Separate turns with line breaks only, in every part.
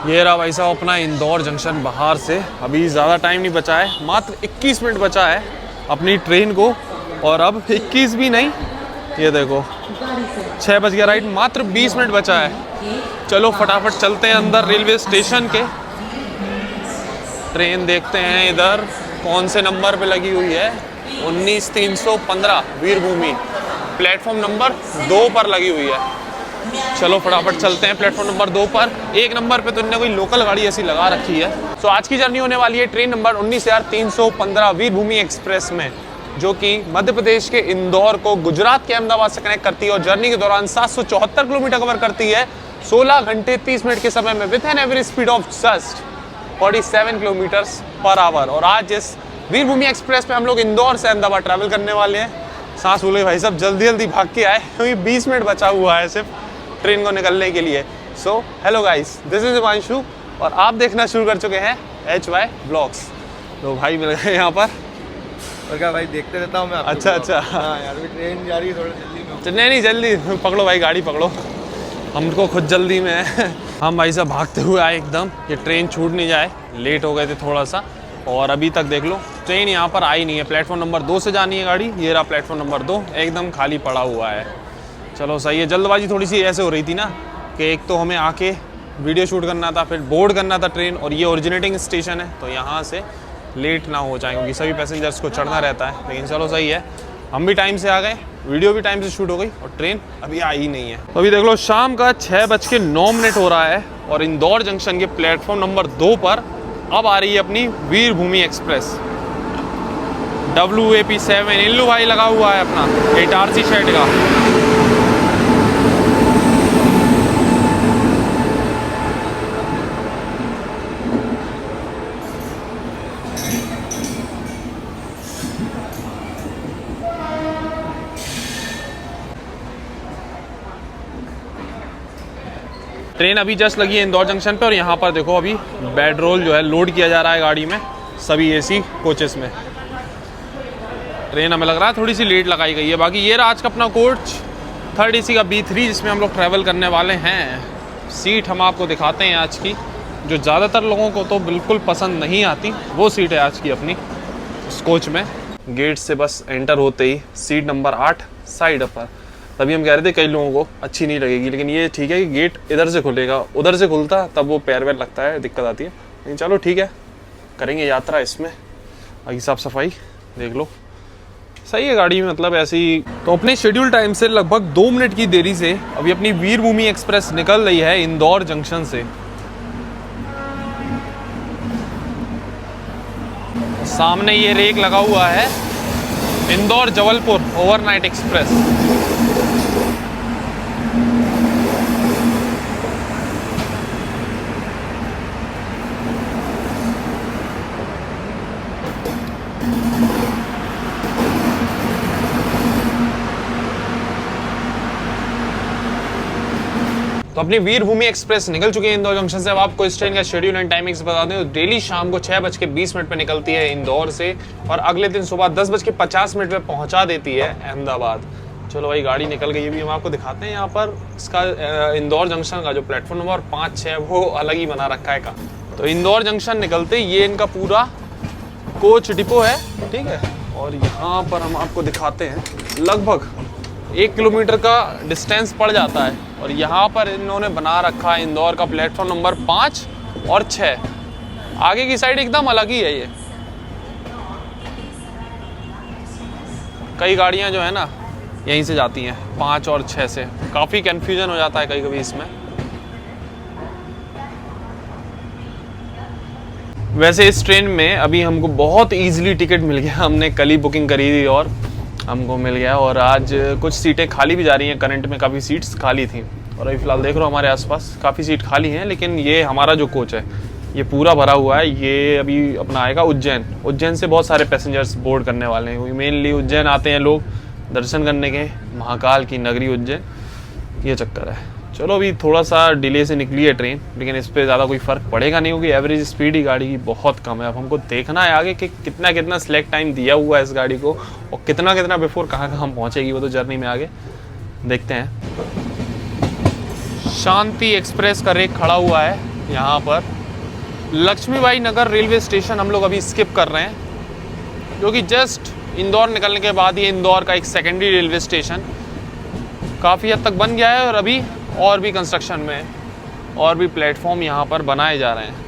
ये रहा भाई साहब अपना इंदौर जंक्शन बाहर से। अभी ज़्यादा टाइम नहीं बचा है, मात्र 21 मिनट बचा है अपनी ट्रेन को। और अब 21 भी नहीं, ये देखो 6 बज गया राइट, मात्र 20 मिनट बचा है। चलो फटाफट चलते हैं अंदर रेलवे स्टेशन के। ट्रेन देखते हैं इधर कौन से नंबर पे लगी हुई है। 19315 वीरभूमि, प्लेटफॉर्म नंबर 2 पर लगी हुई है। चलो फटाफट चलते हैं प्लेटफॉर्म नंबर 2 पर। 1 नंबर पे तो इन्होंने कोई लोकल गाड़ी ऐसी लगा रखी है। तो आज की जर्नी होने वाली है ट्रेन नंबर 19315 वीरभूमि एक्सप्रेस में, जो कि मध्य प्रदेश के इंदौर को गुजरात के अहमदाबाद से कनेक्ट करती है और जर्नी के दौरान 774 किलोमीटर कवर करती है 16 घंटे 30 मिनट के समय में, with an average speed of just 47 kilometres per hour. और आज इस वीरभूमि एक्सप्रेस पे हम लोग इंदौर से अहमदाबाद ट्रैवल करने वाले हैं। सांस फूले भाई साहब, जल्दी जल्दी भाग के आए क्योंकि 20 मिनट बचा हुआ है सिर्फ ट्रेन को निकलने के लिए। So hello guys, this is Himanshu और आप देखना शुरू कर चुके हैं HY ब्लॉग्स। तो भाई मिल गए यहाँ पर।
और क्या भाई, देखते रहता हूँ मैं आपको।
अच्छा।
हाँ यार, अभी ट्रेन जा रही है, थोड़ा जल्दी में।
नहीं जल्दी पकड़ो भाई, गाड़ी पकड़ो, हमको खुद जल्दी में है। हम भाई साहब भागते हुए आए एकदम, ये ट्रेन छूट नहीं जाए, लेट हो गए थे थोड़ा सा। और अभी तक देख लो ट्रेन यहाँ पर आई नहीं है। प्लेटफॉर्म नंबर 2 से जानी है गाड़ी, ये रहा प्लेटफॉर्म नंबर 2, एकदम खाली पड़ा हुआ है। चलो सही है। जल्दबाजी थोड़ी सी ऐसे हो रही थी ना कि एक तो हमें आके वीडियो शूट करना था, फिर बोर्ड करना था ट्रेन, और ये ओरिजिनेटिंग स्टेशन है तो यहाँ से लेट ना हो जाए क्योंकि सभी पैसेंजर्स को चढ़ना रहता है। लेकिन चलो सही है, हम भी टाइम से आ गए, वीडियो भी टाइम से शूट हो गई और ट्रेन अभी आई ही नहीं है। तो अभी देख लो शाम का 6:09 हो रहा है और इंदौर जंक्शन के प्लेटफॉर्म नंबर 2 पर अब आ रही है अपनी वीरभूमि एक्सप्रेस। WAP7 इल्लू भाई लगा हुआ है अपना इटारसी शेड का। ट्रेन अभी जस्ट लगी है इंदौर जंक्शन पे और यहाँ पर देखो अभी बेड रोल जो है लोड किया जा रहा है गाड़ी में, सभी AC कोचेस में। ट्रेन हमें लग रहा है थोड़ी सी लेट लगाई गई है। बाकी ये रहा आज का अपना कोच 3rd AC का B3 जिसमें हम लोग ट्रैवल करने वाले हैं। सीट हम आपको दिखाते हैं आज की, जो ज़्यादातर लोगों को तो बिल्कुल पसंद नहीं आती, वो सीट है आज की अपनी उस कोच में। गेट से बस एंटर होते ही सीट नंबर 8 साइड पर। तभी हम कह रहे थे कई लोगों को अच्छी नहीं लगेगी, लेकिन ये ठीक है कि गेट इधर से खुलेगा, उधर से खुलता तब वो पैर वैर लगता है, दिक्कत आती है। लेकिन चलो ठीक है, करेंगे यात्रा इसमें। बाकी साफ सफाई देख लो, सही है गाड़ी में, मतलब ऐसी। तो अपने शेड्यूल टाइम से लगभग 2 मिनट की देरी से अभी अपनी वीरभूमि एक्सप्रेस निकल रही है इंदौर जंक्शन से। सामने ये रेक लगा हुआ है इंदौर जबलपुर ओवरनाइट एक्सप्रेस। तो अपनी वीरभूमि एक्सप्रेस निकल चुकी है इंदौर जंक्शन से। अब आपको इस ट्रेन का शेड्यूल एंड टाइमिंग्स बता दें तो डेली शाम को 6:20 पे निकलती है इंदौर से और अगले दिन सुबह 10:50 पे पहुंचा देती है अहमदाबाद। चलो भाई गाड़ी निकल गई, अभी हम आपको दिखाते हैं यहाँ पर इसका इंदौर जंक्शन का जो प्लेटफॉर्म नंबर 5-6 वो अलग ही बना रखा है का। तो इंदौर जंक्शन निकलते ये इनका पूरा कोच डिपो है, ठीक है। और यहाँ पर हम आपको दिखाते हैं लगभग 1 किलोमीटर का डिस्टेंस पड़ जाता है और यहाँ पर इन्होंने बना रखा है इंदौर का प्लेटफॉर्म नंबर 5 और 6। आगे की साइड एकदम अलग ही है ये। कई गाड़ियाँ जो है ना यहीं से जाती हैं 5 और 6 से, काफ़ी कन्फ्यूजन हो जाता है कभी कभी इसमें। वैसे इस ट्रेन में अभी हमको बहुत इजीली टिकट मिल गया, हमने कल ही बुकिंग करी थी और हमको मिल गया। और आज कुछ सीटें खाली भी जा रही हैं, करंट में काफ़ी सीट्स खाली थी और अभी फ़िलहाल देख रहे हो हमारे आसपास काफ़ी सीट खाली हैं। लेकिन ये हमारा जो कोच है ये पूरा भरा हुआ है। ये अभी अपना आएगा उज्जैन से बहुत सारे पैसेंजर्स बोर्ड करने वाले हैं। मेनली उज्जैन आते हैं लोग दर्शन करने के, महाकाल की नगरी उज्जैन, ये चक्कर है। चलो अभी थोड़ा सा डिले से निकली है ट्रेन, लेकिन इस पर ज़्यादा कोई फ़र्क पड़ेगा नहीं क्योंकि एवरेज स्पीड ही गाड़ी की बहुत कम है। अब हमको देखना है आगे कि कितना सिलेक्ट टाइम दिया हुआ है इस गाड़ी को और कितना बिफोर कहाँ हम पहुँचेगी, वो तो जर्नी में आगे देखते हैं। शांति एक्सप्रेस का रेक खड़ा हुआ है यहाँ पर लक्ष्मीबाई नगर रेलवे स्टेशन हम लोग अभी स्किप कर रहे हैं, जो कि जस्ट इंदौर निकलने के बाद ये इंदौर का एक सेकेंडरी रेलवे स्टेशन काफ़ी हद तक बन गया है और अभी और भी कंस्ट्रक्शन में है, और भी प्लेटफॉर्म यहाँ पर बनाए जा रहे हैं।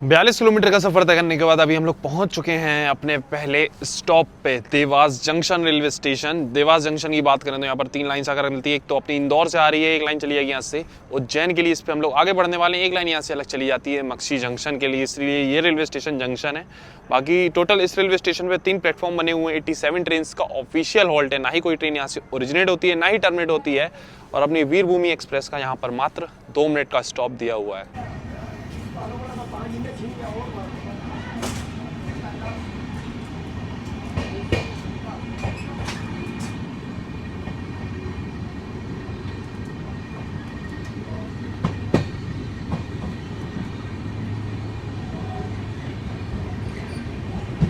बयालीस किलोमीटर का सफर तय करने के बाद अभी हम लोग पहुंच चुके हैं अपने पहले स्टॉप पे, Dewas junction railway station. Dewas junction की बात करें तो यहाँ पर 3 लाइन आकर मिलती है। एक तो अपनी इंदौर से आ रही है, एक लाइन चली जाएगी यहाँ से उज्जैन के लिए, इस पे हम लोग आगे बढ़ने वाले हैं। एक लाइन यहाँ से अलग चली जाती है मक्सी जंक्शन के लिए, इसलिए ये रेलवे स्टेशन जंक्शन है। बाकी टोटल इस रेलवे स्टेशन पे 3 प्लेटफॉर्म बने हुए हैं। 87 ट्रेन का ऑफिशियल हॉल्ट है, ना ही कोई ट्रेन यहाँ से ओरिजिनेट होती है, ना ही टर्मिनेट होती है। और अपनी वीरभूमि एक्सप्रेस का यहाँ पर मात्र 2 मिनट का स्टॉप दिया हुआ है।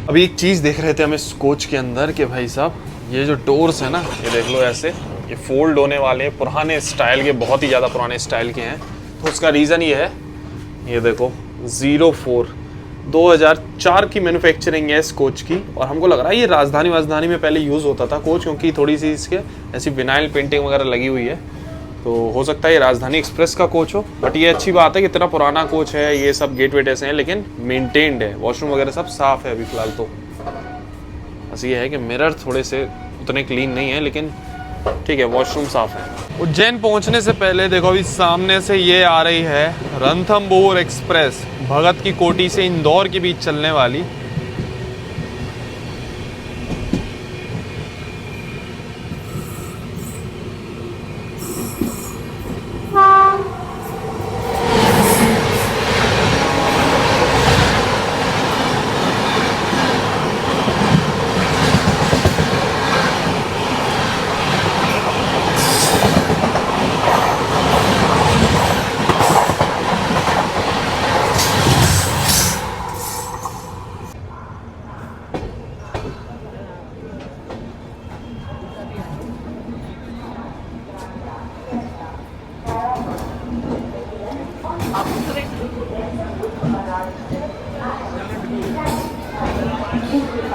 अभी एक चीज़ देख रहे थे हम इस कोच के अंदर कि भाई साहब ये जो डोर्स है ना, ये देख लो ऐसे, ये फोल्ड होने वाले हैं, पुराने स्टाइल के, बहुत ही ज़्यादा पुराने स्टाइल के हैं। तो उसका रीज़न ये है, ये देखो 04 2004 की मैन्युफैक्चरिंग है इस कोच की। और हमको लग रहा है ये राजधानी में पहले यूज़ होता था कोच, क्योंकि थोड़ी सी इसके ऐसी विनाइल पेंटिंग वगैरह लगी हुई है। तो हो सकता है ये राजधानी एक्सप्रेस का कोच हो। बट ये अच्छी बात है कि इतना पुराना कोच है, ये सब गेट वेट ऐसे हैं, लेकिन मेंटेन्ड है, वॉशरूम वगैरह सब साफ़ है अभी फ़िलहाल। तो बस ये है कि मिरर थोड़े से उतने क्लीन नहीं है, लेकिन ठीक है, वॉशरूम साफ़ है। उज्जैन पहुंचने से पहले देखो अभी सामने से ये आ रही है रणथंभौर एक्सप्रेस, भगत की कोठी से इंदौर के बीच चलने वाली।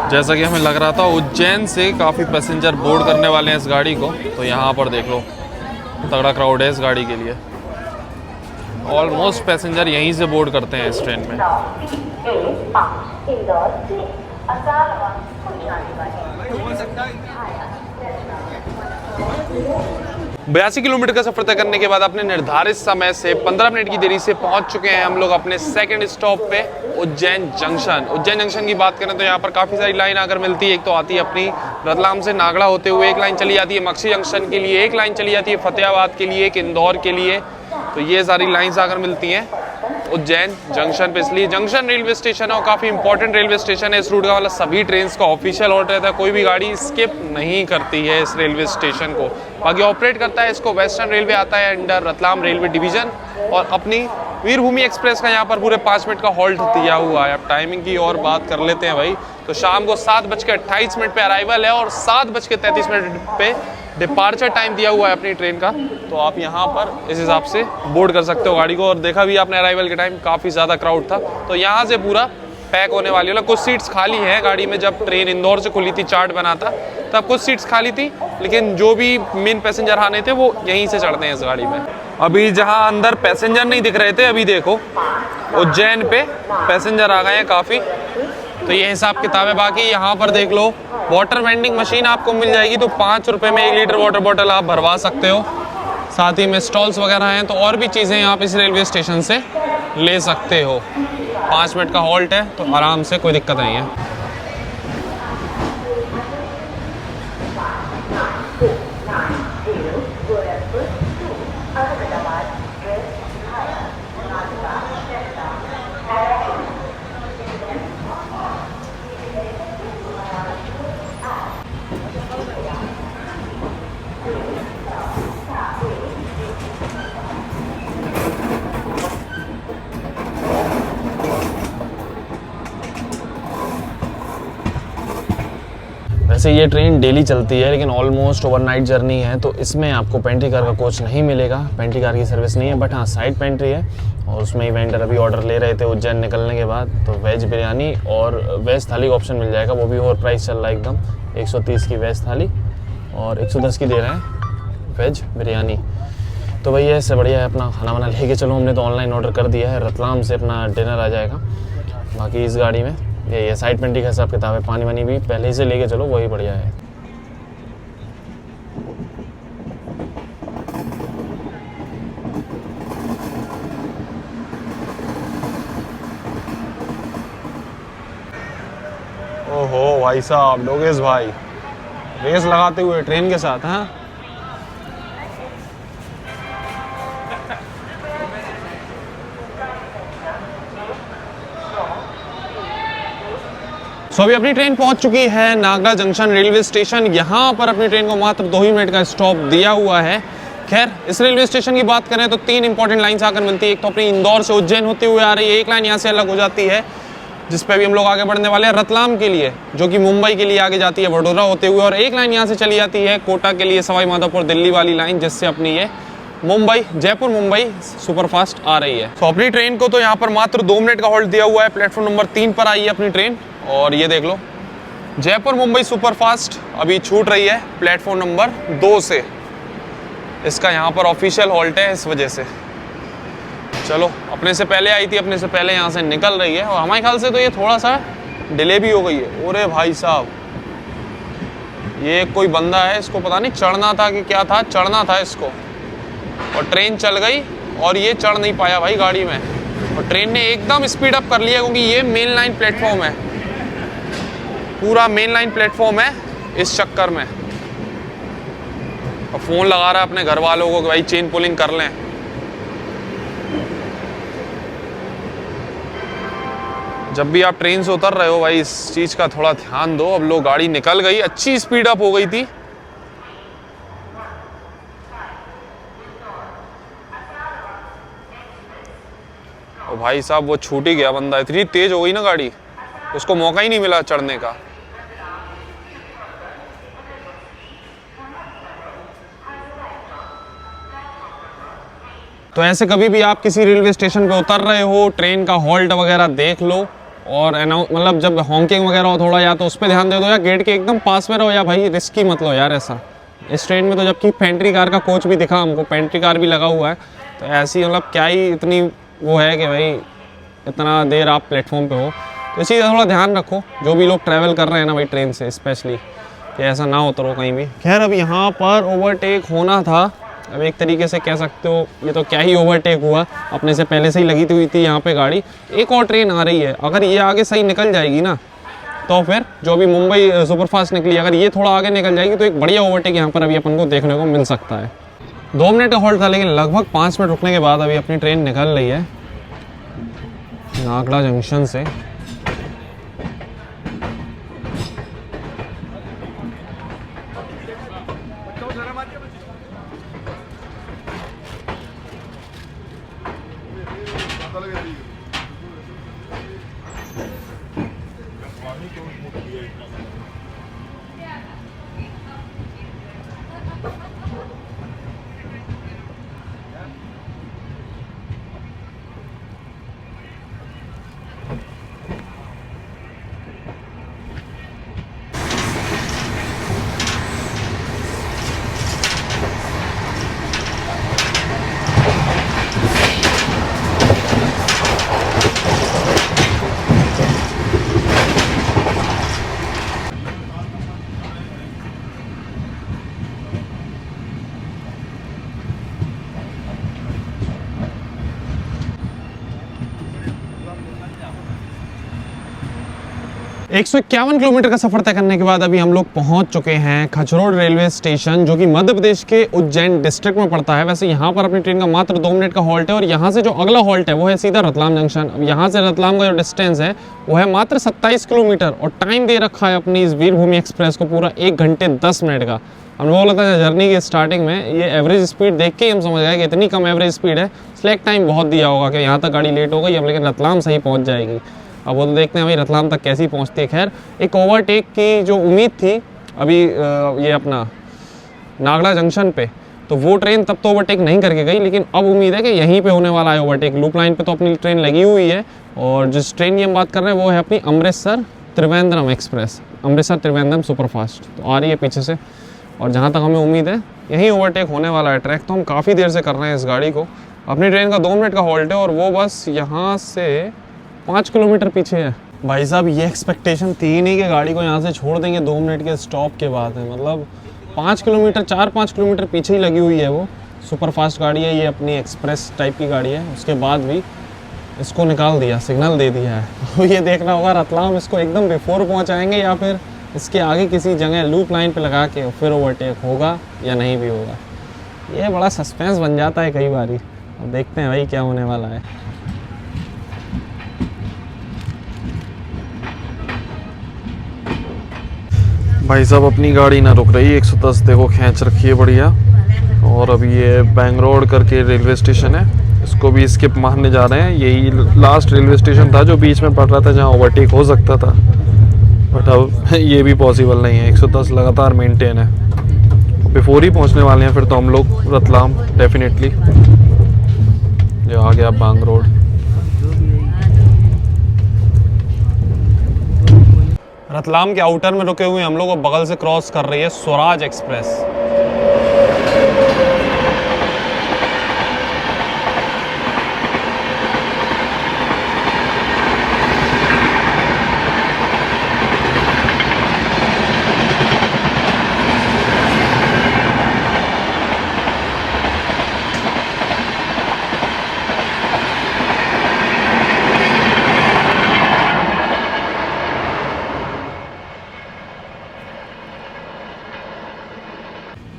जैसा कि हमें लग रहा था उज्जैन से काफ़ी पैसेंजर बोर्ड करने वाले हैं इस गाड़ी को। तो यहाँ पर देख लो तगड़ा क्राउड है इस गाड़ी के लिए। ऑलमोस्ट पैसेंजर यहीं से बोर्ड करते हैं इस ट्रेन में। 82 किलोमीटर का सफर तय करने के बाद अपने निर्धारित समय से 15 मिनट की देरी से पहुंच चुके हैं हम लोग अपने सेकंड स्टॉप पे, उज्जैन जंक्शन। उज्जैन जंक्शन की बात करें तो यहाँ पर काफ़ी सारी लाइन आकर मिलती है। एक तो आती है अपनी रतलाम से नागड़ा होते हुए, एक लाइन चली जाती है मक्सी जंक्शन के लिए, एक लाइन चली जाती है फतेहाबाद के लिए, एक इंदौर के लिए। तो ये सारी लाइन्स आकर मिलती हैं उज्जैन जंक्शन पे। इसलिए जंक्शन रेलवे स्टेशन है और काफ़ी इंपॉर्टेंट रेलवे स्टेशन है। इस रूट का वाला सभी ट्रेन का ऑफिशियल हॉल्ट रहता है, कोई भी गाड़ी स्किप नहीं करती है इस रेलवे स्टेशन को। बाकी ऑपरेट करता है इसको वेस्टर्न रेलवे आता है अंडर रतलाम रेलवे डिवीजन। और अपनी वीरभूमि एक्सप्रेस का यहाँ पर पूरे 5 मिनट का हॉल्ट दिया हुआ है। अब टाइमिंग की और बात कर लेते हैं भाई, तो शाम को 7:28 पे अराइवल है और 7:33 पे डिपार्चर टाइम दिया हुआ है अपनी ट्रेन का। तो आप यहाँ पर इस हिसाब से बोर्ड कर सकते हो गाड़ी को। और देखा भी आपने अराइवल के टाइम काफ़ी ज़्यादा क्राउड था, तो यहाँ से पूरा पैक होने वाली है। कुछ सीट्स खाली हैं गाड़ी में, जब ट्रेन इंदौर से खुली थी चार्ट बना था तब कुछ सीट्स खाली थी, लेकिन जो भी मेन पैसेंजर आने थे वो यहीं से चढ़ते हैं इस गाड़ी में। अभी जहाँ अंदर पैसेंजर नहीं दिख रहे थे, अभी देखो उज्जैन पे पैसेंजर आ गए हैं काफ़ी। तो ये हिसाब किताब है। बाकी यहाँ पर देख लो वाटर वेंडिंग मशीन आपको मिल जाएगी, तो 5 रुपये में 1 लीटर वाटर बॉटल आप भरवा सकते हो। साथ ही में स्टॉल्स वगैरह हैं, तो और भी चीज़ें आप इस रेलवे स्टेशन से ले सकते हो। 5 मिनट का हॉल्ट है, तो आराम से, कोई दिक्कत नहीं है। वैसे ये ट्रेन डेली चलती है, लेकिन ऑलमोस्ट ओवरनाइट जर्नी है, तो इसमें आपको पेंट्री कार का कोच नहीं मिलेगा। पेंट्री कार की सर्विस नहीं है, बट हाँ साइड पेंट्री है। और उसमें ही वेंडर अभी ऑर्डर ले रहे थे उज्जैन निकलने के बाद, तो वेज बिरयानी और वेज थाली का ऑप्शन मिल जाएगा। वो भी ओवर प्राइस चल रहा है एकदम, 130 की वेज थाली और 110 की दे रहे हैं वेज बिरयानी। तो भैया इससे बढ़िया है अपना खाना वाना लेके चलो। हमने तो ऑनलाइन ऑर्डर कर दिया है, रतलाम से अपना डिनर आ जाएगा। बाकी इस गाड़ी में ये साइड पेंट्री का हिसाब किताब है। पानी वानी भी पहले से लेके चलो, वही बढ़िया है। ओहो भाई साहब, लोगेश भाई रेस लगाते हुए ट्रेन के साथ। हाँ सो अभी अपनी ट्रेन पहुंच चुकी है नागड़ा जंक्शन रेलवे स्टेशन। यहाँ पर अपनी ट्रेन को मात्र 2 ही मिनट का स्टॉप दिया हुआ है। खैर इस रेलवे स्टेशन की बात करें तो 3 इंपॉर्टेंट लाइन्स आकर मिलती है। एक तो अपनी इंदौर से उज्जैन होते हुए आ रही है, एक लाइन यहाँ से अलग हो जाती है जिस पे भी हम लोग आगे बढ़ने वाले हैं रतलाम के लिए, जो कि मुंबई के लिए आगे जाती है वडोदरा होते हुए। और एक लाइन यहाँ से चली जाती है कोटा के लिए, सवाई माधोपुर दिल्ली वाली लाइन, जिससे अपनी ये मुंबई जयपुर मुंबई सुपरफास्ट आ रही है। तो अपनी ट्रेन को तो यहाँ पर मात्र 2 मिनट का हॉल्ट दिया हुआ है। प्लेटफॉर्म नंबर 3 पर आई है अपनी ट्रेन। और ये देख लो जयपुर मुंबई सुपरफास्ट अभी छूट रही है प्लेटफॉर्म नंबर 2 से। इसका यहाँ पर ऑफिशियल हॉल्ट है, इस वजह से। चलो अपने से पहले आई थी, अपने से पहले यहाँ से निकल रही है। और हमारे ख्याल से तो ये थोड़ा सा डिले भी हो गई है। अरे भाई साहब, ये कोई बंदा है, इसको पता नहीं चढ़ना था कि क्या था, चढ़ना था इसको, और ट्रेन चल गई और ये चढ़ नहीं पाया भाई गाड़ी में। और ट्रेन ने एकदम स्पीड अप कर लिया, क्योंकि ये मेन लाइन प्लेटफॉर्म है, पूरा मेन लाइन प्लेटफॉर्म है। इस चक्कर में और फ़ोन लगा रहा है अपने घर वालों को कि भाई चेन पुलिंग कर लें। जब भी आप ट्रेन से उतर रहे हो भाई, इस चीज़ का थोड़ा ध्यान दो। अब लो गाड़ी निकल गई, अच्छी स्पीड अप हो गई थी। और भाई साहब वो छूट ही गया बंदा, इतनी तेज हो गई ना गाड़ी, उसको मौका ही नहीं मिला चढ़ने का। तो ऐसे कभी भी आप किसी रेलवे स्टेशन पे उतर रहे हो, ट्रेन का हॉल्ट वगैरह देख लो। और मतलब जब हॉन्किंग वगैरह हो थोड़ा, या तो उस पर ध्यान दे दो, या गेट के एकदम पास में रहो, या भाई रिस्की मत लो यार ऐसा। इस ट्रेन में तो जबकि पेंट्री कार का कोच भी दिखा हमको, पेंट्री कार भी लगा हुआ है, तो ऐसी मतलब क्या ही इतनी वो है कि भाई इतना देर आप प्लेटफॉर्म पे हो। तो इस चीज़ का थोड़ा ध्यान रखो, जो भी लोग ट्रैवल कर रहे हैं ना भाई ट्रेन से स्पेशली, कि ऐसा ना उतरो कहीं भी। खैर अब यहाँ पर ओवरटेक होना था। अब एक तरीके से कह सकते हो ये तो क्या ही ओवरटेक हुआ, अपने से पहले से ही लगी हुई थी यहाँ पे गाड़ी। एक और ट्रेन आ रही है, अगर ये आगे सही निकल जाएगी ना, तो फिर जो भी मुंबई सुपरफास्ट निकली, अगर ये थोड़ा आगे निकल जाएगी तो एक बढ़िया ओवरटेक यहाँ पर अभी अपन को देखने को मिल सकता है। 2 मिनट का हॉल्ट था, लेकिन लगभग 5 मिनट रुकने के बाद अभी अपनी ट्रेन निकल रही है नागड़ा जंक्शन से। 151 किलोमीटर का सफर तय करने के बाद अभी हम लोग पहुंच चुके हैं खचरोड रेलवे स्टेशन, जो कि मध्य प्रदेश के उज्जैन डिस्ट्रिक्ट में पड़ता है। वैसे यहाँ पर अपनी ट्रेन का मात्र 2 मिनट का हॉल्ट है और यहाँ से जो अगला हॉल्ट है वो है सीधा रतलाम जंक्शन। अब यहाँ से रतलाम का जो डिस्टेंस है वो है मात्र 27 किलोमीटर और टाइम दे रखा है अपनी इस वीरभूमि एक्सप्रेस को पूरा 1 घंटे 10 मिनट का। हम लोगों को लगता है जर्नी की स्टार्टिंग में ये एवरेज स्पीड देख के ही हम समझ गए कि इतनी कम एवरेज स्पीड है, स्लैक टाइम बहुत दिया होगा कि यहाँ तक गाड़ी लेट हो गई अब, लेकिन रतलाम सही पहुँच जाएगी। अब वो तो देखते हैं भाई रतलाम तक कैसी पहुँचती है। खैर, एक ओवरटेक की जो उम्मीद थी अभी ये अपना नागड़ा जंक्शन पे, तो वो ट्रेन तब तो ओवरटेक नहीं करके गई, लेकिन अब उम्मीद है कि यहीं पे होने वाला है ओवरटेक। लूप लाइन पे तो अपनी ट्रेन लगी हुई है और जिस ट्रेन की हम बात कर रहे हैं वो है अपनी अमृतसर त्रिवेंद्रम एक्सप्रेस, अमृतसर त्रिवेंद्रम सुपरफास्ट। तो आ रही है पीछे से और जहाँ तक हमें उम्मीद है यहीं ओवरटेक होने वाला है। ट्रैक तो हम काफ़ी देर से कर रहे हैं इस गाड़ी को। अपनी ट्रेन का 2 मिनट का हॉल्ट है और वो बस यहाँ से 5 किलोमीटर पीछे है। भाई साहब, ये एक्सपेक्टेशन थी ही नहीं कि गाड़ी को यहाँ से छोड़ देंगे 2 मिनट के स्टॉप के बाद है। मतलब 5 किलोमीटर 4-5 किलोमीटर पीछे ही लगी हुई है वो। सुपर फास्ट गाड़ी है ये, अपनी एक्सप्रेस टाइप की गाड़ी है, उसके बाद भी इसको निकाल दिया, सिग्नल दे दिया है। तो ये देखना होगा रतलाम इसको एकदम बिफोर पहुँचाएँगे या फिर इसके आगे किसी जगह लूप लाइन पे लगा के फिर ओवरटेक होगा या नहीं भी होगा। ये बड़ा सस्पेंस बन जाता है कई बार। अब देखते हैं भाई क्या होने वाला है। भाई साहब, अपनी गाड़ी ना रुक रही, 110 देखो खींच रखी है बढ़िया। और अभी ये बैंगलोर करके रेलवे स्टेशन है, इसको भी स्किप मारने जा रहे हैं। यही लास्ट रेलवे स्टेशन था जो बीच में पड़ रहा था जहाँ ओवरटेक हो सकता था, बट अब ये भी पॉसिबल नहीं है। 110 लगातार मेंटेन है। बिफोर ही पहुंचने वाले हैं फिर तो हम लोग रतलाम डेफिनेटली। जो आ गया बांग रोड। रतलाम के आउटर में रुके हुए हम लोग, बगल से क्रॉस कर रही है स्वराज एक्सप्रेस।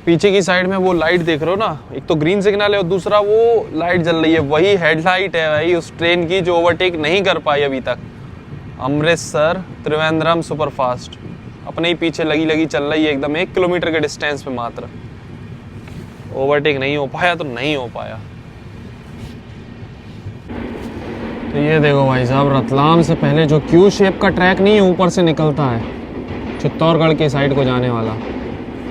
पीछे की साइड में वो लाइट देख रहे हो ना, एक तो ग्रीन सिग्नल है और दूसरा वो लाइट जल रही है, वही हेडलाइट है भाई उस ट्रेन की जो ओवरटेक नहीं कर पाई अभी तक। अमृतसर त्रिवेंद्रम सुपरफास्ट अपने ही पीछे लगी चल रही है एकदम 1 किलोमीटर के डिस्टेंस पे मात्र। ओवरटेक नहीं हो पाया तो नहीं हो पाया। तो ये देखो भाई साहब, रतलाम से पहले जो क्यू शेप का ट्रैक नहीं है ऊपर से निकलता है चित्तौड़गढ़ की साइड को जाने वाला,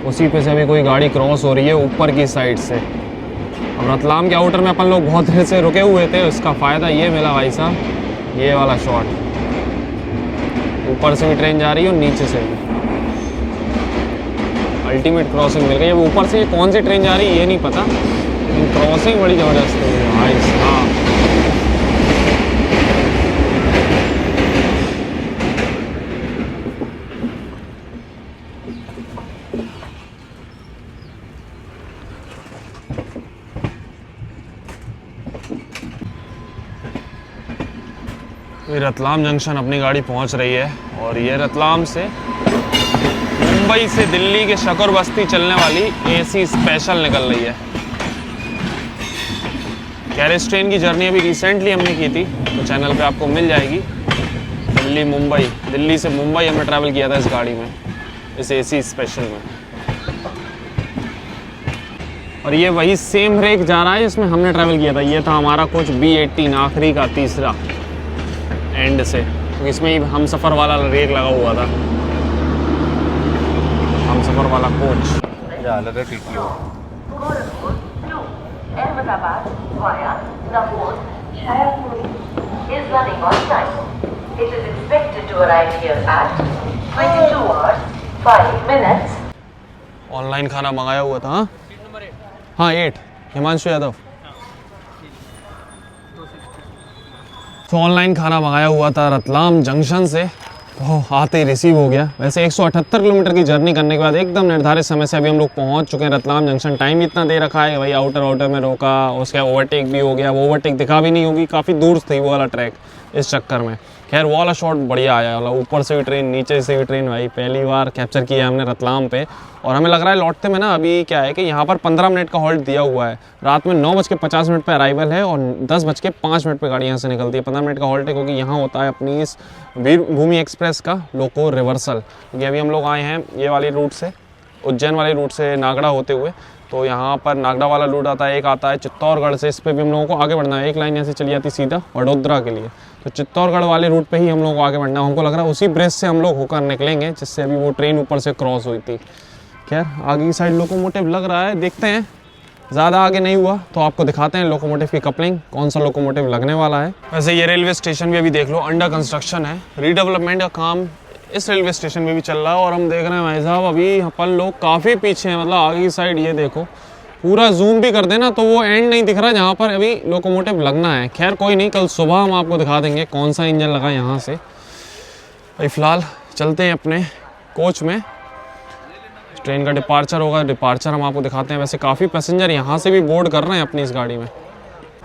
उसी पे से अभी कोई गाड़ी क्रॉस हो रही है ऊपर की साइड से। अब रतलाम के आउटर में अपन लोग बहुत देर से रुके हुए थे, उसका फ़ायदा ये मिला भाई साहब, ये वाला शॉट। ऊपर से भी ट्रेन जा रही है और नीचे से भी। अल्टीमेट क्रॉसिंग मिल गई। अब ऊपर से कौन सी ट्रेन जा रही है ये नहीं पता, लेकिन क्रॉसिंग बड़ी ज़बरदस्त है भाई साहब। रतलाम जंक्शन अपनी गाड़ी पहुंच रही है और ये रतलाम से मुंबई से दिल्ली के शकौर बस्ती चलने वाली एसी स्पेशल निकल रही है। कैरेज ट्रेन की जर्नी अभी रिसेंटली हमने की थी, तो चैनल पे आपको मिल जाएगी। दिल्ली से मुंबई हमने ट्रैवल किया था इस गाड़ी में, इस एसी स्पेशल में। और ये वही सेम रेक जा रहा है जिसमें हमने ट्रैवल किया था। ये था हमारा कोच B18 आखिरी का, तीसरा एंड से, तो इसमें ही हम सफ़र वाला रेक लगा हुआ था, हम सफ़र वाला कोच। ऑनलाइन खाना मंगाया हुआ था। हाँ 8 हिमांशु यादव। तो ऑनलाइन खाना मंगाया हुआ था रतलाम जंक्शन से, तो आते ही रिसीव हो गया। वैसे 178 किलोमीटर की जर्नी करने के बाद एकदम निर्धारित समय से अभी हम लोग पहुंच चुके हैं रतलाम जंक्शन। टाइम इतना दे रखा है भाई, आउटर में रोका, उसके ओवरटेक भी हो गया। वो ओवरटेक दिखा भी नहीं होगी, काफ़ी दूर थी वो वाला ट्रैक, इस चक्कर में। खैर वो वाला शॉट बढ़िया आया वाला, ऊपर से भी ट्रेन नीचे से भी ट्रेन, भाई पहली बार कैप्चर किया हमने रतलाम पे। और हमें लग रहा है लौटते में ना अभी क्या है कि यहाँ पर 15 मिनट का हॉल्ट दिया हुआ है। रात में 9:50 पे अराइवल है और 10:05 पे गाड़ी यहाँ से निकलती है। 15 मिनट का हॉल्ट है क्योंकि यहाँ होता है अपनी इस वीर भूमि एक्सप्रेस का लोको रिवर्सल। क्योंकि अभी हम लोग आए हैं ये वाली रूट से, उज्जैन वाले रूट से नागड़ा होते हुए, तो यहाँ पर नागड़ा वाला रूट आता है, एक आता है चित्तौड़गढ़ से, इस पर भी हम लोगों को आगे बढ़ना है। एक लाइन यहाँ से चली जाती सीधा वडोदरा के लिए, तो चित्तौड़गढ़ वाले रूट पे ही हम लोगों को आगे बढ़ना है। हमको लग रहा है उसी ब्रिज से हम लोग होकर निकलेंगे जिससे अभी वो ट्रेन ऊपर से क्रॉस हुई थी। खैर आगे की साइड लोकोमोटिव लग रहा है, देखते हैं। ज़्यादा आगे नहीं हुआ तो आपको दिखाते हैं लोकोमोटिव की कपलिंग, कौन सा लोकोमोटिव लगने वाला है। वैसे ये रेलवे स्टेशन भी अभी देख लो अंडर कंस्ट्रक्शन है, रीडेवलपमेंट का काम इस रेलवे स्टेशन में भी चल रहा है। और हम देख रहे हैं भाई साहब अभी अपन लोग काफ़ी पीछे हैं, मतलब आगे की साइड ये देखो, पूरा जूम भी कर देना तो वो एंड नहीं दिख रहा जहाँ पर अभी लोकोमोटिव लगना है। खैर कोई नहीं, कल सुबह हम आपको दिखा देंगे कौन सा इंजन लगा यहाँ से। भाई फ़िलहाल चलते हैं अपने कोच में, ट्रेन का डिपार्चर होगा, डिपार्चर हम आपको दिखाते हैं। वैसे काफ़ी पैसेंजर यहाँ से भी बोर्ड कर रहे हैं अपनी इस गाड़ी में।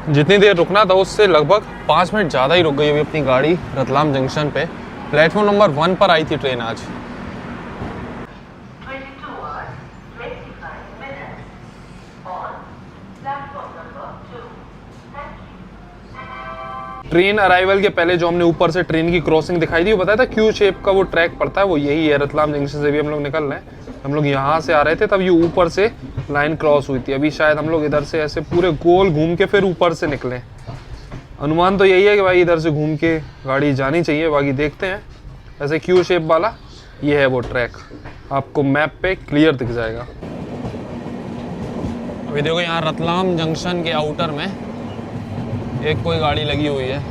जितनी देर रुकना था उससे लगभग 5 मिनट ज़्यादा ही रुक गई अभी अपनी गाड़ी रतलाम जंक्शन पे। प्लेटफॉर्म नंबर 1 पर आई थी ट्रेन आज। ट्रेन अराइवल के पहले जो हमने ऊपर से ट्रेन की क्रॉसिंग दिखाई थी, वो बताया था क्यू शेप का वो ट्रैक पड़ता है, वो यही है। रतलाम जंक्शन से भी हम लोग निकल रहे हैं, हम लोग यहाँ से आ रहे थे तब ये ऊपर से लाइन क्रॉस हुई थी। अभी शायद हम लोग इधर से ऐसे पूरे गोल घूम के फिर ऊपर से निकले। अनुमान तो यही है कि भाई इधर से घूम के गाड़ी जानी चाहिए, बाकी देखते हैं। वैसे क्यू शेप वाला ये है वो ट्रैक, आपको मैप पे क्लियर दिख जाएगा। अभी देखो यहाँ रतलाम जंक्शन के आउटर में एक कोई गाड़ी लगी हुई है।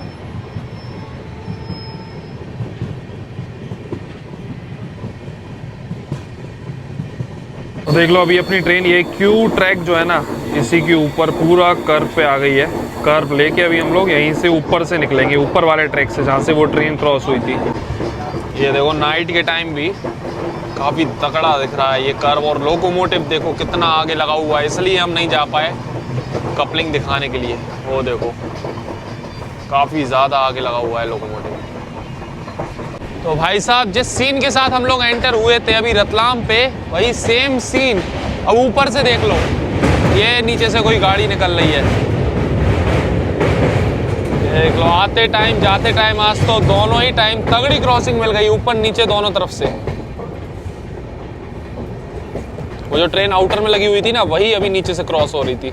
तो देख लो अभी अपनी ट्रेन ये क्यू ट्रैक जो है ना, इसी के ऊपर पूरा कर्व पे आ गई है। कर्व लेके अभी हम लोग यहीं से ऊपर से निकलेंगे, ऊपर वाले ट्रैक से जहाँ से वो ट्रेन क्रॉस हुई थी। ये देखो नाइट के टाइम भी काफ़ी तगड़ा दिख रहा है ये कर्व, और लोकोमोटिव देखो कितना आगे लगा हुआ है, इसलिए हम नहीं जा पाए कपलिंग दिखाने के लिए। वो देखो काफ़ी ज़्यादा आगे लगा हुआ है लोकोमोटिव। तो भाई साहब जिस सीन के साथ हम लोग एंटर हुए थे अभी रतलाम पे, वही सेम सीन अब ऊपर से देख लो। ये नीचे से कोई गाड़ी निकल रही है, देख लो। आते टाइम जाते टाइम आज तो दोनों ही टाइम तगड़ी क्रॉसिंग मिल गई, ऊपर नीचे दोनों तरफ से। वो जो ट्रेन आउटर में लगी हुई थी ना, वही अभी नीचे से क्रॉस हो रही थी।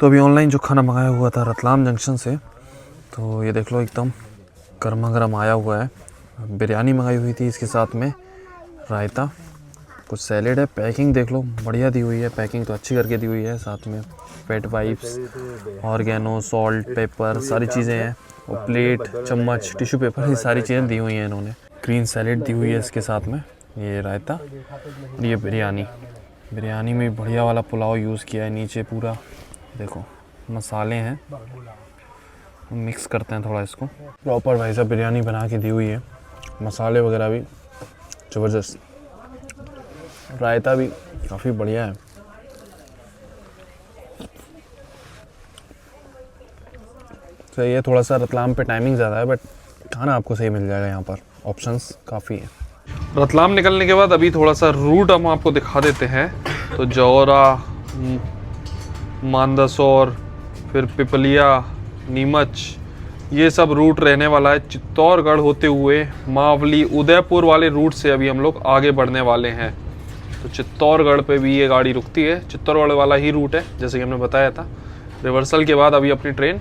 तो अभी ऑनलाइन जो खाना मंगाया हुआ था रतलाम जंक्शन से, तो ये देख लो एकदम गर्मा गर्म आया हुआ है। बिरयानी मंगाई हुई थी, इसके साथ में रायता, कुछ सैलेड है। पैकिंग देख लो बढ़िया दी हुई है, पैकिंग तो अच्छी करके दी हुई है। साथ में पेट वाइप्स, ऑर्गेनो, सॉल्ट, पेपर, सारी चीज़ें हैं। और प्लेट, चम्मच, टिश्यू पेपर, ये सारी चीज़ें दी हुई हैं इन्होंने। ग्रीन सैलेड दी हुई है इसके साथ में, ये रायता और ये बिरयानी। बिरयानी में बढ़िया वाला पुलाव यूज़ किया है। नीचे पूरा देखो मसाले हैं, मिक्स करते हैं थोड़ा इसको। प्रॉपर भाई साहब बिरयानी बना के दी हुई है, मसाले वगैरह भी ज़बरदस्त, रायता भी काफ़ी बढ़िया है। तो ये थोड़ा सा रतलाम पे टाइमिंग ज़्यादा है, बट खाना आपको सही मिल जाएगा, यहाँ पर ऑप्शंस काफ़ी है। रतलाम निकलने के बाद अभी थोड़ा सा रूट हम आपको दिखा देते हैं। तो जौरा, मानदसौर, फिर पिपलिया, नीमच, ये सब रूट रहने वाला है। चित्तौड़गढ़ होते हुए मावली, उदयपुर वाले रूट से अभी हम लोग आगे बढ़ने वाले हैं। तो चित्तौड़गढ़ पे भी ये गाड़ी रुकती है, चित्तौड़गढ़ वाला ही रूट है जैसे कि हमने बताया था। रिवर्सल के बाद अभी अपनी ट्रेन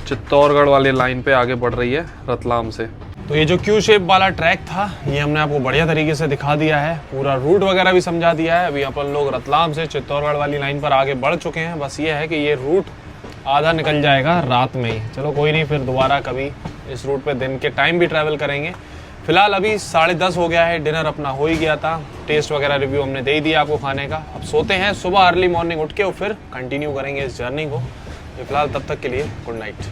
चित्तौड़गढ़ वाले लाइन पे आगे बढ़ रही है रतलाम से। तो ये जो क्यू शेप वाला ट्रैक था, ये हमने आपको बढ़िया तरीके से दिखा दिया है, पूरा रूट वगैरह भी समझा दिया है। अभी अपन लोग रतलाम से चित्तौड़गढ़ वाली लाइन पर आगे बढ़ चुके हैं। बस ये है कि ये रूट आधा निकल जाएगा रात में ही। चलो कोई नहीं, फिर दोबारा कभी इस रूट पे दिन के टाइम भी ट्रैवल करेंगे। फिलहाल अभी 10:30 हो गया है, डिनर अपना हो ही गया था, टेस्ट वगैरह रिव्यू हमने दे ही दिया आपको खाने का। अब सोते हैं, सुबह अर्ली मॉर्निंग उठ के और फिर कंटिन्यू करेंगे इस जर्नी को। फिलहाल तब तक के लिए good night.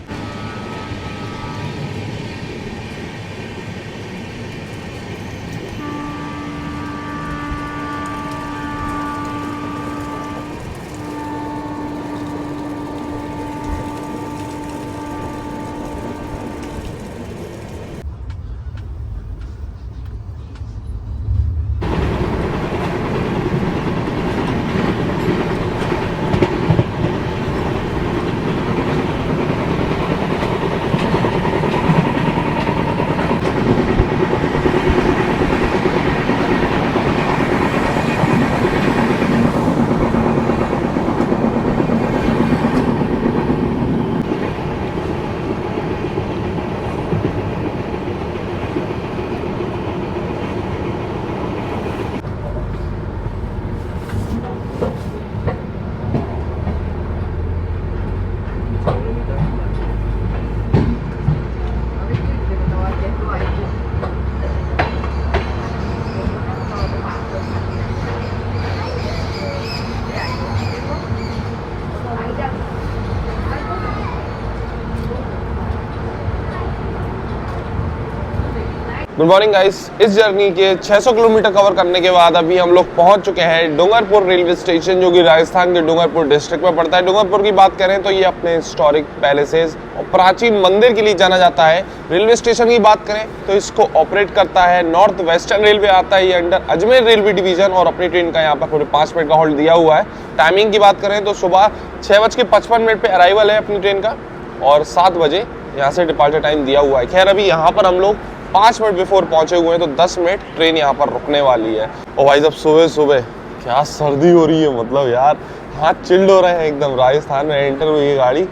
Good morning guys. इस जर्नी के 600 किलोमीटर कवर करने के बाद अभी हम लोग पहुंच चुके हैं डूंगरपुर रेलवे स्टेशन, जो कि राजस्थान के डूंगरपुर डिस्ट्रिक्ट में पड़ता है। डूंगरपुर की बात करें तो ये अपने हिस्टोरिक पैलेसेस और प्राचीन मंदिर के लिए जाना जाता है। रेलवे स्टेशन की बात करें तो इसको ऑपरेट करता है नॉर्थ वेस्टर्न रेलवे, आता है ये अंडर अजमेर रेलवे डिवीजन, और अपनी ट्रेन का यहाँ पर पूरे 5 मिनट का हॉल्ट दिया हुआ है। टाइमिंग की बात करें तो सुबह 6:55 पे अराइवल है अपनी ट्रेन का, और 7 बजे यहाँ से डिपार्चर टाइम दिया हुआ है। खैर अभी यहाँ पर हम लोग 5 मिनट बिफोर पहुंचे हुए हैं, तो 10 मिनट ट्रेन यहाँ पर रुकने वाली है। और भाई जब सुबह सुबह क्या सर्दी हो रही है, मतलब यार हाथ चिल्ड हो रहे हैं एकदम। राजस्थान में एंटर हुई ये गाड़ी,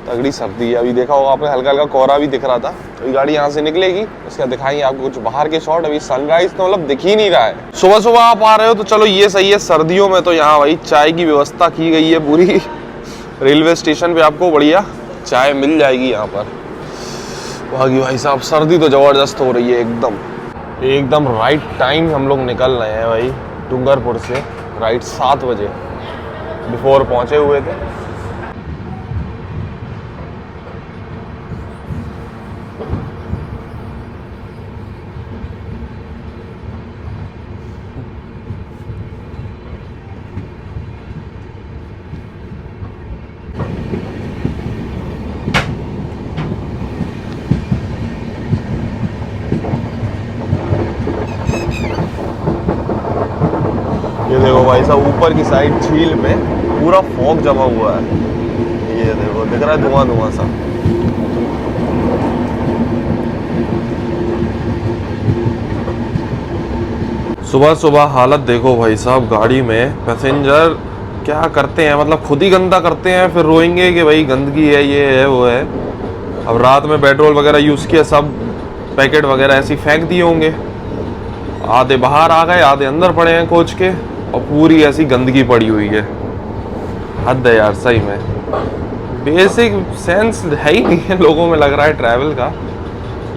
तगड़ी सर्दी है। अभी देखा होगा आपने हल्का हल्का कोहरा भी दिख रहा था। तो ये गाड़ी यहाँ से निकलेगी, उसके बाद दिखाएंगे आपको कुछ बाहर के शॉट। अभी सनराइज तो मतलब दिख ही नहीं रहा है। सुबह सुबह आप आ रहे हो तो चलो ये सही है। सर्दियों में तो यहाँ भाई चाय की व्यवस्था की गई है पूरी। रेलवे स्टेशन पे आपको बढ़िया चाय मिल जाएगी यहाँ पर। बाकी भाई साहब सर्दी तो ज़बरदस्त हो रही है एकदम राइट टाइम हम लोग निकल रहे हैं भाई डूंगरपुर से। राइट 7 बजे बिफोर पहुंचे हुए थे। ये देखो भाई साहब ऊपर की साइड झील में पूरा फॉग जमा हुआ है। ये देखो दिख रहा है धुआं धुआं सा। सुबह सुबह हालत देखो भाई साहब, गाड़ी में पैसेंजर क्या करते हैं, मतलब खुद ही गंदा करते हैं, फिर रोएंगे कि भाई गंदगी है, ये है वो है। अब रात में पेट्रोल वगैरह यूज़ किया, सब पैकेट वगैरह ऐसे फेंक दिए होंगे। आधे बाहर आ गए, आधे अंदर पड़े हैं कोच के, और पूरी ऐसी गंदगी पड़ी हुई है। हद है यार सही में। बेसिक सेंस है ही नहीं है लोगों में, लग रहा है ट्रैवल का।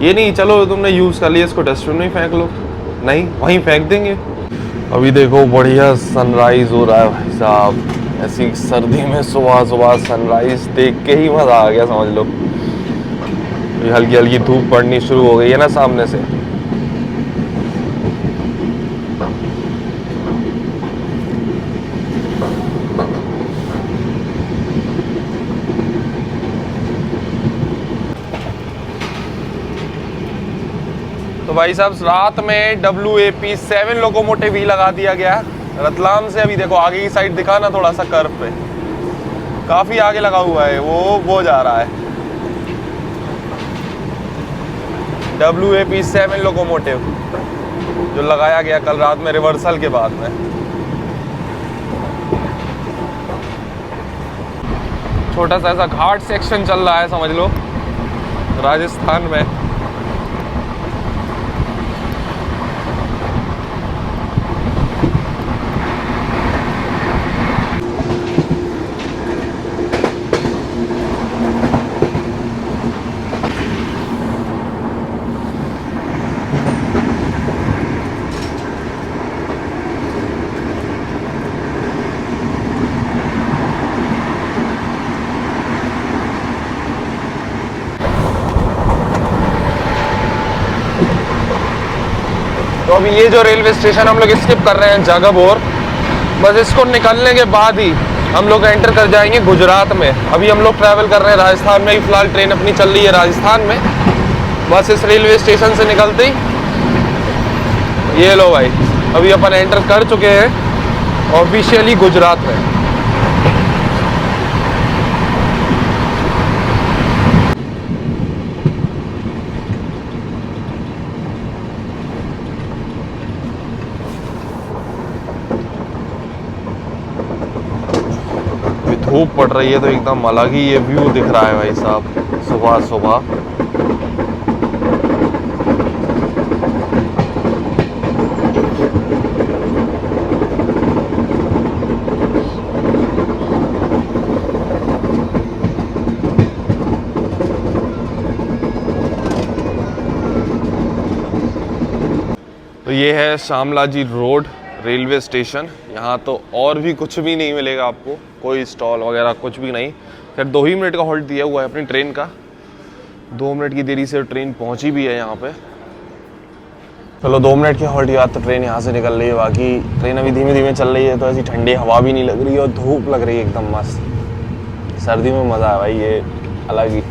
ये नहीं चलो तुमने यूज़ कर लिया, इसको डस्टबिन में फेंक लो, नहीं वहीं फेंक देंगे। अभी देखो बढ़िया सनराइज हो रहा है भाई साहब। ऐसी सर्दी में सुबह सुबह सनराइज देख के ही मज़ा आ गया समझ लो। हल्की हल्की धूप पड़नी शुरू हो गई है ना सामने से। तो भाई साहब रात में WAP-7 लोकोमोटिव भी लगा दिया गया रतलाम से। अभी देखो आगे की साइड दिखा ना, थोड़ा सा कर्व पे काफी आगे लगा हुआ है, वो जा रहा है WAP-7 लोकोमोटिव, जो लगाया गया कल रात में रिवर्सल के बाद में। छोटा सा ऐसा घाट सेक्शन चल रहा है समझ लो राजस्थान में। तो अभी ये जो रेलवे स्टेशन हम लोग स्किप कर रहे हैं जागाबोर, बस इसको निकलने के बाद ही हम लोग एंटर कर जाएंगे गुजरात में। अभी हम लोग ट्रैवल कर रहे हैं राजस्थान में ही, फिलहाल ट्रेन अपनी चल रही है राजस्थान में। बस इस रेलवे स्टेशन से निकलते ही ये लो भाई, अभी अपन एंटर कर चुके हैं ऑफिशियली गुजरात में। धूप पड़ रही है तो एकदम अलग ही ये व्यू दिख रहा है भाई साहब सुबह सुबह। तो ये है शामलाजी रोड रेलवे स्टेशन। यहाँ तो और भी कुछ भी नहीं मिलेगा आपको, कोई स्टॉल वगैरह कुछ भी नहीं। खैर 2 ही मिनट का हॉल्ट दिया हुआ है अपनी ट्रेन का, 2 मिनट की देरी से ट्रेन पहुँची भी है यहाँ पे। चलो 2 मिनट की हॉल्ट के बाद तो ट्रेन यहाँ से निकल रही है। बाकी ट्रेन अभी धीमे धीमे चल रही है, तो ऐसी ठंडी हवा भी नहीं लग रही है और धूप लग रही है एकदम मस्त। सर्दी में मज़ा है भाई, ये अलग ही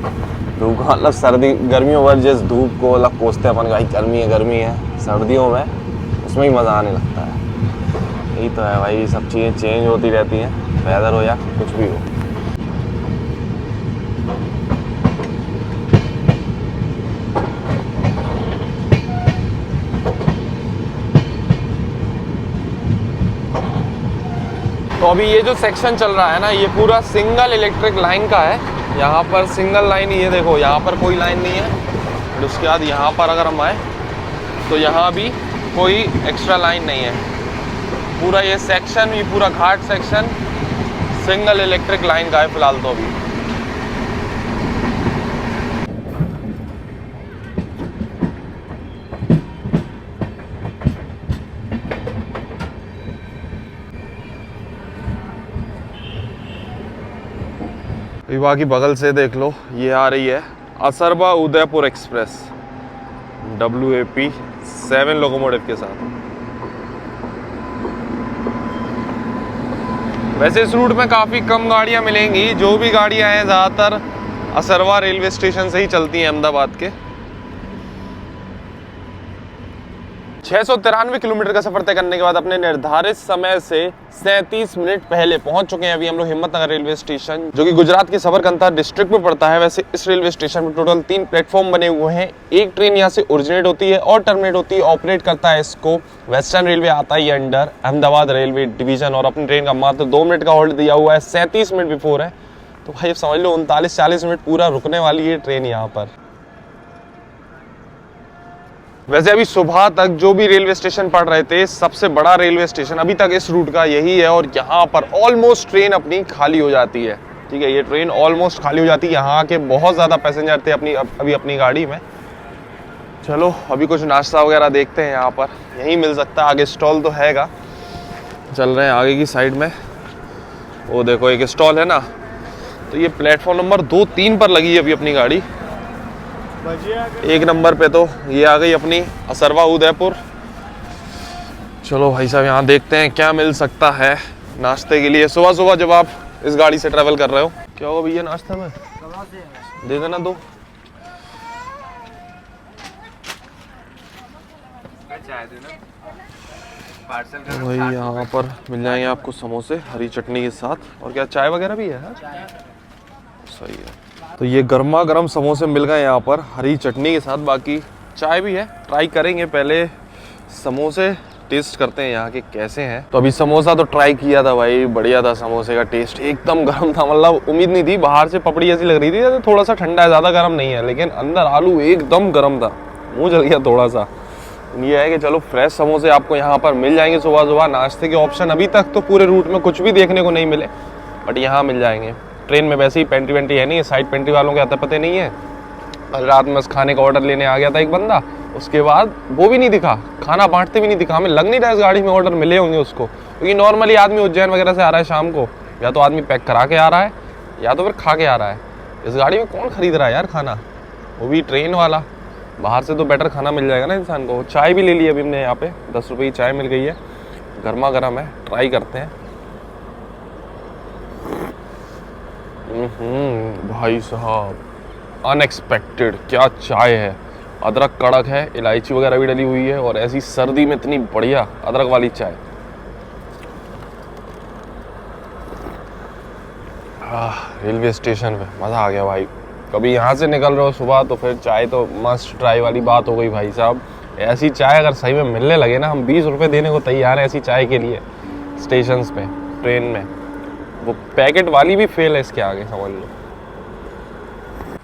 धूप, मतलब सर्दी गर्मियों में जिस धूप को अलग कोसते हैं अपन, भाई गर्मी है, सर्दियों में उसमें ही मज़ा आने लगता है। यही तो है भाई, सब चीज़ें चेंज होती रहती हैं, वेदर हो या कुछ भी हो। तो अभी ये जो सेक्शन चल रहा है ना, ये पूरा सिंगल इलेक्ट्रिक लाइन का है। यहाँ पर सिंगल लाइन, ये देखो यहाँ पर कोई लाइन नहीं है। और उसके बाद यहाँ पर अगर हम आए तो यहाँ भी कोई एक्स्ट्रा लाइन नहीं है। पूरा ये सेक्शन, ये पूरा घाट सेक्शन सिंगल इलेक्ट्रिक लाइन का है फिलहाल तो अभी। बाकी बगल से देख लो, ये आ रही है Asarwa Udaipur express WAP 7 locomotive के साथ। वैसे इस रूट में काफ़ी कम गाड़ियां मिलेंगी, जो भी गाड़ियां हैं ज़्यादातर असरवा रेलवे स्टेशन से ही चलती हैं अहमदाबाद के। 693 किलोमीटर का सफर तय करने के बाद अपने निर्धारित समय से 37 मिनट पहले पहुंच चुके हैं अभी हम लोग हिम्मतनगर रेलवे स्टेशन, जो कि गुजरात के सबरकंता डिस्ट्रिक्ट में पड़ता है। वैसे इस रेलवे स्टेशन में टोटल 3 प्लेटफॉर्म बने हुए हैं। एक ट्रेन यहाँ से ओरिजिनेट होती है और टर्मिनेट होती है। ऑपरेट करता है इसको वेस्टर्न रेलवे, आता है अंडर अहमदाबाद रेलवे डिवीजन। और अपनी ट्रेन का मात्र 2 मिनट का होल्ड दिया हुआ है, 37 मिनट बिफोर है। तो भाई समझ लो 39-40 मिनट पूरा रुकने वाली है ट्रेन यहाँ पर। वैसे अभी सुबह तक जो भी रेलवे स्टेशन पड़ रहे थे, सबसे बड़ा रेलवे स्टेशन अभी तक इस रूट का यही है। और यहाँ पर ऑलमोस्ट ट्रेन अपनी खाली हो जाती है। ठीक है, ये ट्रेन ऑलमोस्ट खाली हो जाती है। यहाँ के बहुत ज़्यादा पैसेंजर थे अभी अपनी गाड़ी में। चलो अभी कुछ नाश्ता वगैरह देखते हैं, यहाँ पर यहीं मिल सकता है। आगे स्टॉल तो हैगा, चल रहे हैं आगे की साइड में। वो देखो एक स्टॉल है ना, तो ये प्लेटफॉर्म नंबर 2-3 पर लगी है अभी अपनी गाड़ी। 1 नंबर पे तो ये आ गई अपनी असरवा उदयपुर। चलो भाई साहब यहाँ देखते हैं क्या मिल सकता है नाश्ते के लिए सुबह सुबह जब आप इस गाड़ी से ट्रैवल कर रहे हो। क्या होगा भैया नाश्ता में? दे देना 2। तो भाई यहाँ पर मिल जाएंगे आपको समोसे हरी चटनी के साथ। और क्या चाय वगैरह भी है? सही है। तो ये गर्मा गर्म समोसे मिल गए यहाँ पर हरी चटनी के साथ, बाकी चाय भी है। ट्राई करेंगे, पहले समोसे टेस्ट करते हैं यहाँ के कैसे हैं। तो अभी समोसा तो ट्राई किया था भाई, बढ़िया था। समोसे का टेस्ट एकदम गर्म था, मतलब उम्मीद नहीं थी। बाहर से पपड़ी ऐसी लग रही थी, तो थोड़ा सा ठंडा है, ज़्यादा गर्म नहीं है, लेकिन अंदर आलू एकदम गर्म था, मुँह जल गया थोड़ा सा। ये है कि चलो फ्रेश समोसे आपको यहाँ पर मिल जाएंगे सुबह सुबह। नाश्ते के ऑप्शन अभी तक तो पूरे रूट में कुछ भी देखने को नहीं मिले, बट यहाँ मिल जाएंगे। ट्रेन में वैसे ही पेंट्री वेंट्री है नहीं, साइड पेंट्री वालों के आता पता नहीं है। रात में खाने का ऑर्डर लेने आ गया था एक बंदा, उसके बाद वो भी नहीं दिखा, खाना बांटते भी नहीं दिखा। हमें लग नहीं रहा इस गाड़ी में ऑर्डर मिले होंगे उसको, क्योंकि नॉर्मली आदमी उज्जैन वगैरह से आ रहा है शाम को, या तो आदमी पैक करा के आ रहा है या तो फिर खा के आ रहा है। इस गाड़ी में कौन खरीद रहा है यार खाना, वो भी ट्रेन वाला। बाहर से तो बेटर खाना मिल जाएगा ना इंसान को। चाय भी ले ली अभी हमने यहाँ पे, 10 रुपये की चाय मिल गई है, गर्मा गर्म है। ट्राई करते हैं। भाई साहब अनएक्सपेक्टेड क्या चाय है। अदरक कड़क है, इलायची वगैरह भी डली हुई है, और ऐसी सर्दी में इतनी बढ़िया अदरक वाली चाय। रेलवे स्टेशन पे मज़ा आ गया भाई। कभी यहाँ से निकल रहे हो सुबह तो फिर चाय तो मस्ट ट्राई वाली बात हो गई भाई साहब। ऐसी चाय अगर सही में मिलने लगे ना, हम 20 रुपये देने को तैयार हैं ऐसी चाय के लिए स्टेशंस पे, ट्रेन में। वो पैकेट वाली भी फेल है इसके आगे, समझ लो।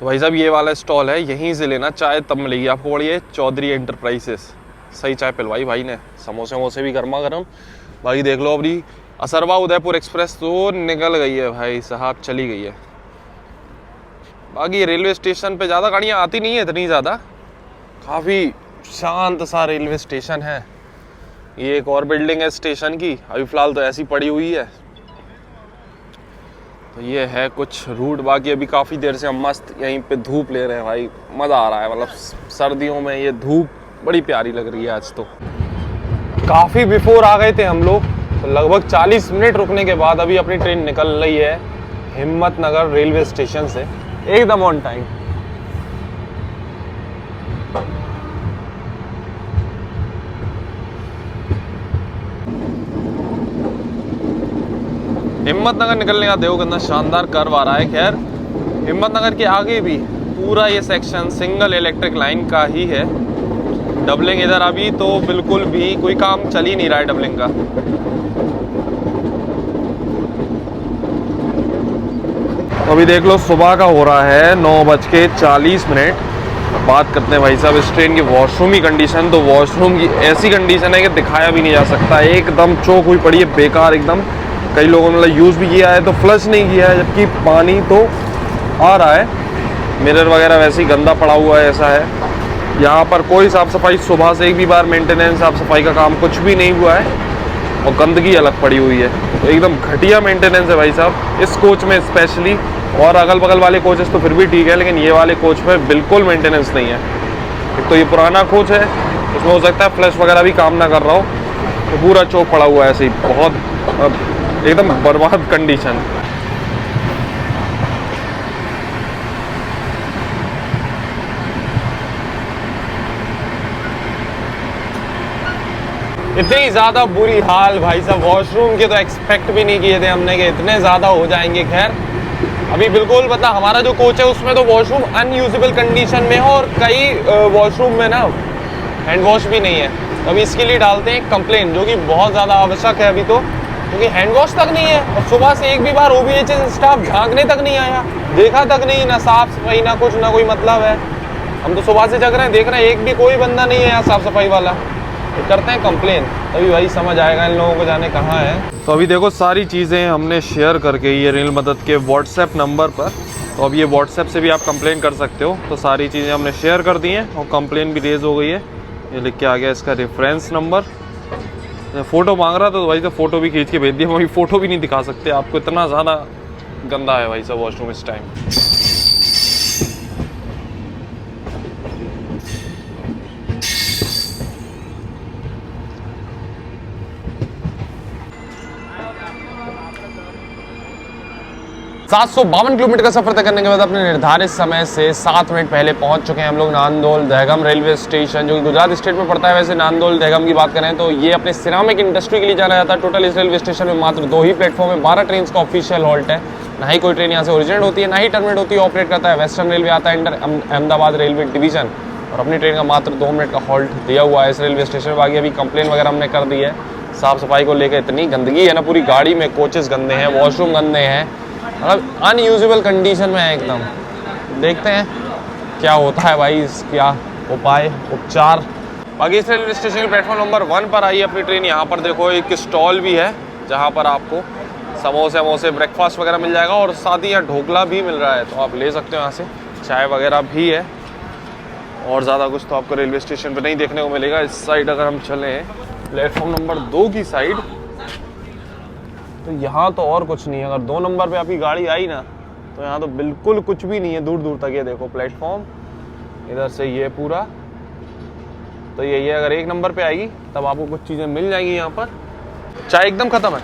तो भाई साहब ये वाला स्टॉल है, यहीं से लेना चाय तब मिलेगी आपको। बढ़िया चौधरी एंटरप्राइजेस, सही चाय पिलवाई भाई ने। समोसे वमोसे भी गर्मा गर्म। बाकी देख लो अपनी असरवा उदयपुर एक्सप्रेस तो निकल गई है भाई साहब, चली गई है। बाकी रेलवे स्टेशन पे ज़्यादा गाड़ियाँ आती नहीं है इतनी ज़्यादा, काफ़ी शांत सा रेलवे स्टेशन है। ये एक और बिल्डिंग है स्टेशन की, अभी फ़िलहाल तो ऐसी पड़ी हुई है। तो ये है कुछ रूट। बाकी अभी काफ़ी देर से हम मस्त यहीं पे धूप ले रहे हैं भाई, मज़ा आ रहा है। मतलब सर्दियों में ये धूप बड़ी प्यारी लग रही है आज तो। काफ़ी बिफोर आ गए थे हम लोग, तो लगभग 40 मिनट रुकने के बाद अभी अपनी ट्रेन निकल रही है हिम्मतनगर रेलवे स्टेशन से, एकदम ऑन टाइम। हिम्मतनगर निकलने का देखो कितना शानदार कर्व आ रहा है। खैर हिम्मतनगर के आगे भी पूरा ये सेक्शन सिंगल इलेक्ट्रिक लाइन का ही है। डबलिंग इधर अभी तो बिल्कुल भी कोई काम चल ही नहीं रहा है डबलिंग का। अभी देख लो सुबह का हो रहा है 9:40। बात करते हैं भाई साहब इस ट्रेन की वॉशरूम की कंडीशन। तो वॉशरूम की ऐसी कंडीशन है कि दिखाया भी नहीं जा सकता, एकदम चौक हुई पड़ी है, बेकार एकदम। कई लोगों ने यूज़ भी किया है तो फ्लश नहीं किया है, जबकि पानी तो आ रहा है। मिरर वगैरह वैसे ही गंदा पड़ा हुआ है, ऐसा है। यहाँ पर कोई साफ़ सफाई सुबह से एक भी बार मेंटेनेंस साफ़ सफाई का काम कुछ भी नहीं हुआ है, और गंदगी अलग पड़ी हुई है। तो एकदम घटिया मेंटेनेंस है भाई साहब इस कोच में स्पेशली। और अगल बगल वाले कोचेस तो फिर भी ठीक है, लेकिन ये वाले कोच में बिल्कुल मेंटेनेंस नहीं है। एक तो ये पुराना कोच है, इसमें हो सकता है फ्लश वगैरह भी काम ना कर रहा हो, तो पूरा चौक पड़ा हुआ है ऐसे ही, बहुत एकदम बर्बाद कंडीशन। इतनी ज़्यादा बुरी हाल भाई साहब, वॉशरूम के तो एक्सपेक्ट भी नहीं किए थे हमने कि इतने ज़्यादा हो जाएंगे। खैर अभी बिल्कुल पता, हमारा जो कोच है उसमें तो वॉशरूम अनयूजेबल कंडीशन में है, और कई वॉशरूम में ना हैंड वॉश भी नहीं है। तो अभी इसके लिए डालते हैं कंप्लेन, जो कि बहुत ज़्यादा आवश्यक है अभी तो, क्योंकि हैंड वॉश तक नहीं है। और सुबह से एक भी बार OVHS स्टाफ झांकने तक नहीं आया, देखा तक नहीं, ना साफ सफाई ना कुछ, ना कोई मतलब है। हम तो सुबह से जग रहे हैं, देख रहे हैं एक भी कोई बंदा नहीं है यहाँ साफ सफाई वाला। तो करते हैं कंप्लेन, तभी भाई समझ आएगा इन लोगों को जाने कहाँ है। तो अभी देखो सारी चीज़ें हमने शेयर करके ये रेल मदद के व्हाट्सएप नंबर पर, तो अब ये व्हाट्सएप से भी आप कंप्लेन कर सकते हो। तो सारी चीज़ें हमने शेयर कर दी हैं और कंप्लेन भी रेज हो गई है। ये लिख के आ गया इसका रेफरेंस नंबर। फ़ोटो मांग रहा था तो भाई तो फ़ोटो भी खींच के भेज दिया। वही फ़ोटो भी नहीं दिखा सकते आपको, इतना ज़्यादा गंदा है भाई साहब वॉशरूम इस टाइम। किलोमीटर का सफर तय करने के बाद अपने निर्धारित समय से 7 मिनट पहले पहुंच चुके हैं हम लोग नांदोल दहगम रेलवे स्टेशन, जो कि गुजरात स्टेट में पड़ता है। वैसे नांदोल दहगम की बात करें तो ये अपने सिरामिक इंडस्ट्री के लिए जाना जाता है। टोटल इस रेलवे स्टेशन में मात्र 2 ही प्लेटफॉर्म है, 12 ट्रेन का ऑफिशियल हॉल्ट है। ना ही कोई ट्रेन यहाँ से ओरिजिनेट होती है, ना ही टर्मिनेट होती है। ऑपरेट करता है वेस्टर्न रेलवे, आता है अंडर अहमदाबाद रेलवे डिवीजन, और अपनी ट्रेन का मात्र 2 मिनट का हॉल्ट दिया हुआ है इस रेलवे स्टेशन में। बाकी अभी कंप्लेन वगैरह हमने कर दी है। साफ़ सफाई को लेकर इतनी गंदगी है ना पूरी गाड़ी में, कोचेस गंदे हैं, वॉशरूम गंदे हैं, मतलब अनयूजेबल कंडीशन में है एकदम। देखते हैं क्या होता है भाई, क्या उपाय उपचार। बाकी इस रेलवे स्टेशन के प्लेटफॉर्म नंबर 1 पर आई है अपनी ट्रेन। यहाँ पर देखो एक स्टॉल भी है जहाँ पर आपको समोसे वमोसे ब्रेकफास्ट वगैरह मिल जाएगा, और साथ ही यहाँ ढोकला भी मिल रहा है, तो आप ले सकते हो यहाँ से। चाय वगैरह भी है, और ज़्यादा कुछ तो आपको रेलवे स्टेशन पर नहीं देखने को मिलेगा। इस साइड अगर हम चलें प्लेटफॉर्म नंबर 2 की साइड, तो यहाँ तो और कुछ नहीं है। अगर 2 नंबर पे आपकी गाड़ी आई ना, तो यहाँ तो बिल्कुल कुछ भी नहीं है, दूर दूर तक। ये देखो प्लेटफॉर्म इधर से ये पूरा, तो यही है। अगर 1 नंबर पे आएगी तब आपको कुछ चीज़ें मिल जाएंगी यहाँ पर। चाय एकदम ख़त्म है,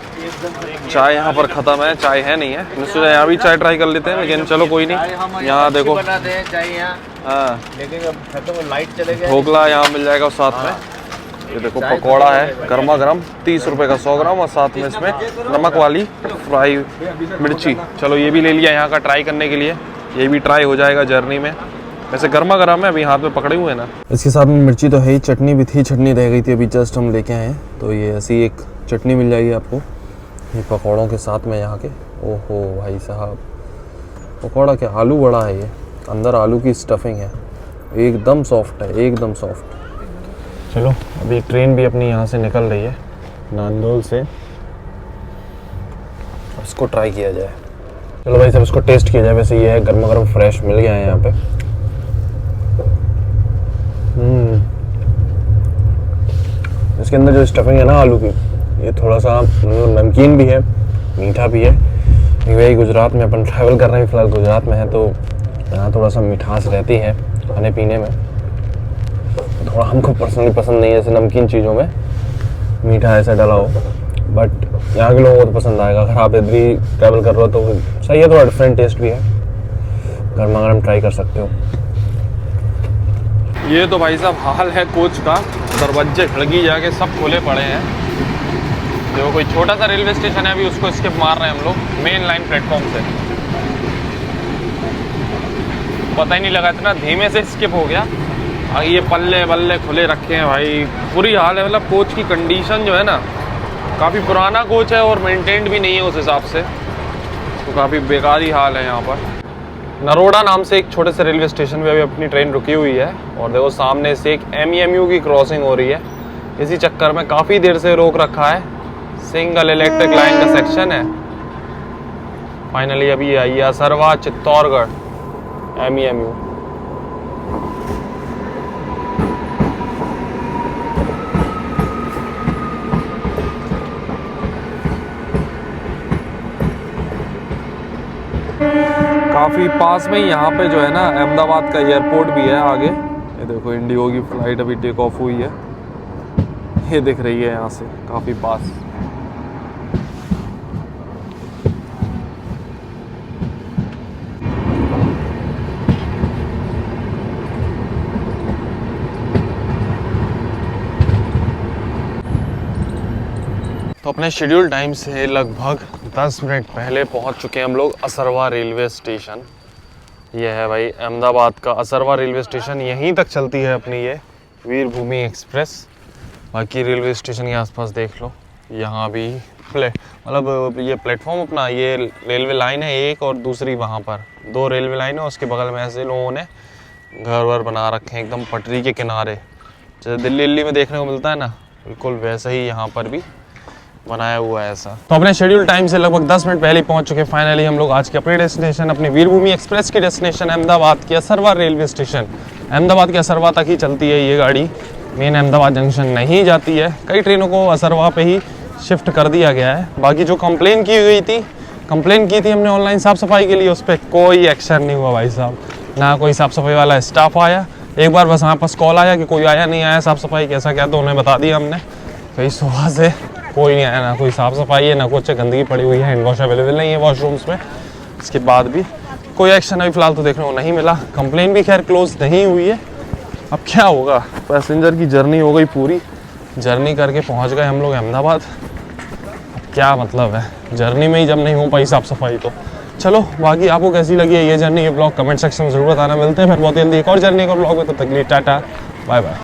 चाय यहाँ पर ख़त्म है, चाय है नहीं है। सोचा यहाँ भी चाय ट्राई कर लेते हैं, लेकिन चलो कोई नहीं। यहाँ देखो हाँ,
लेकिन अब खत्म, लाइट चले गए।
ढोकला यहाँ मिल जाएगा साथ में। ये देखो पकौड़ा है गर्मा गर्म, 30 रुपये का 100 ग्राम, और साथ में इसमें नमक वाली फ्राई मिर्ची। चलो ये भी ले लिया यहाँ का ट्राई करने के लिए, ये भी ट्राई हो जाएगा जर्नी में। वैसे गर्मा गर्म है, अभी हाथ में पकड़े हुए हैं ना। इसके साथ में मिर्ची तो है ही, चटनी भी थी, चटनी रह गई थी, अभी जस्ट हम लेके आए हैं। तो ये ऐसी एक चटनी मिल जाएगी आपको ये पकौड़ों के साथ में यहाँ के। ओहो भाई साहब, पकौड़ा क्या आलू बड़ा है, ये अंदर आलू की स्टफिंग है, एकदम सॉफ्ट है, एकदम सॉफ्ट। चलो अभी ट्रेन भी अपनी यहाँ से निकल रही है नांदोल से, अब इसको ट्राई किया जाए। चलो भाई सब इसको टेस्ट किया जाए। वैसे ये है गर्मा गर्म फ्रेश मिल गया है यहाँ पे। इसके अंदर जो स्टफिंग है ना आलू की, ये थोड़ा सा नमकीन भी है, मीठा भी है। वही गुजरात में अपन ट्रैवल कर रहे हैं, फिलहाल गुजरात में है, तो यहाँ थोड़ा सा मिठास रहती है खाने पीने में। थोड़ा हमको पर्सनली पसंद नहीं है ऐसे नमकीन चीज़ों में मीठा ऐसा डाला हो, बट यहाँ के लोगों को तो पसंद आएगा। अगर आप इधर ही ट्रैवल कर रहे हो तो सही है, थोड़ा डिफरेंट टेस्ट भी है, गर्मा गर्म ट्राई कर सकते हो। ये तो भाई साहब हाल है कोच का, दरवाजे खिड़की जाके सब खुले पड़े हैं। जो कोई छोटा सा रेलवे स्टेशन है अभी उसको स्किप मार रहे हैं हम लोग मेन लाइन प्लेटफॉर्म से। पता ही नहीं लगा, इतना धीमे से स्किप हो गया। ये पल्ले बल्ले खुले रखे हैं भाई, बुरी हाल है। मतलब कोच की कंडीशन जो है ना, काफ़ी पुराना कोच है और मेंटेन्ड भी नहीं है उस हिसाब से, तो काफ़ी बेकारी हाल है यहाँ पर। नरोड़ा नाम से एक छोटे से रेलवे स्टेशन पे अभी अपनी ट्रेन रुकी हुई है और देखो सामने से एक MEMU की क्रॉसिंग हो रही है। इसी चक्कर में काफ़ी देर से रोक रखा है। सिंगल इलेक्ट्रिक लाइन का सेक्शन है। फाइनली अभी ये आई है असरवा चित्तौड़गढ़ MEMU। काफ़ी पास में ही यहाँ पे जो है ना अहमदाबाद का एयरपोर्ट भी है आगे। ये देखो इंडिगो की फ़्लाइट अभी टेक ऑफ हुई है, ये दिख रही है यहाँ से काफ़ी पास। तो अपने शेड्यूल टाइम से लगभग 10 मिनट पहले पहुंच चुके हैं हम लोग असरवा रेलवे स्टेशन। ये है भाई अहमदाबाद का असरवा रेलवे स्टेशन। यहीं तक चलती है अपनी ये वीरभूमि एक्सप्रेस। बाकी रेलवे स्टेशन के आसपास देख लो, यहाँ भी मतलब ये प्लेटफॉर्म अपना ये रेलवे लाइन है एक, और दूसरी वहाँ पर 2 रेलवे लाइन है। उसके बगल में ऐसे लोगों ने घर वर बना रखे हैं एकदम पटरी के किनारे, जैसे दिल्ली में देखने को मिलता है ना, बिल्कुल वैसे ही यहाँ पर भी बनाया हुआ है ऐसा। तो अपने शेड्यूल टाइम से लगभग 10 मिनट पहले पहुंच चुके। फाइनली हम लोग आज के अपने डेस्टिनेशन, अपनी वीरभूमि एक्सप्रेस की डेस्टिनेशन अहमदाबाद के असरवा रेलवे स्टेशन। अहमदाबाद के असरवा तक ही चलती है ये गाड़ी, मेन अहमदाबाद जंक्शन नहीं जाती है। कई ट्रेनों को असरवा पे ही शिफ्ट कर दिया गया है। बाकी जो कंप्लेन की थी हमने ऑनलाइन साफ़ सफाई के लिए, उस पर कोई एक्शन नहीं हुआ भाई साहब। ना कोई साफ़ सफाई वाला स्टाफ आया। एक बार बस हमारे पास कॉल आया कि कोई आया नहीं आया साफ़ सफाई कैसा क्या, तो उन्हें बता दिया हमने। कई सुबह से कोई नहीं आया, ना कोई साफ़ सफाई है ना कुछ, गंदगी पड़ी हुई है, हैंड वॉश अवेलेबल नहीं है वॉशरूम्स में। इसके बाद भी कोई एक्शन अभी फ़िलहाल तो देखने को नहीं मिला। कंप्लेन भी खैर क्लोज नहीं हुई है। अब क्या होगा, पैसेंजर की जर्नी हो गई पूरी, जर्नी करके पहुंच गए हम लोग अहमदाबाद। अब क्या मतलब है, जर्नी में ही जब नहीं हो पाई साफ़ सफाई तो। चलो बाकी आपको कैसी लगी है ये जर्नी, ये ब्लॉग कमेंट सेक्शन में ज़रूर बताना। मिलते हैं फिर बहुत जल्दी एक और जर्नी का ब्लॉग में, तब तक के लिए टाटा बाय बाय।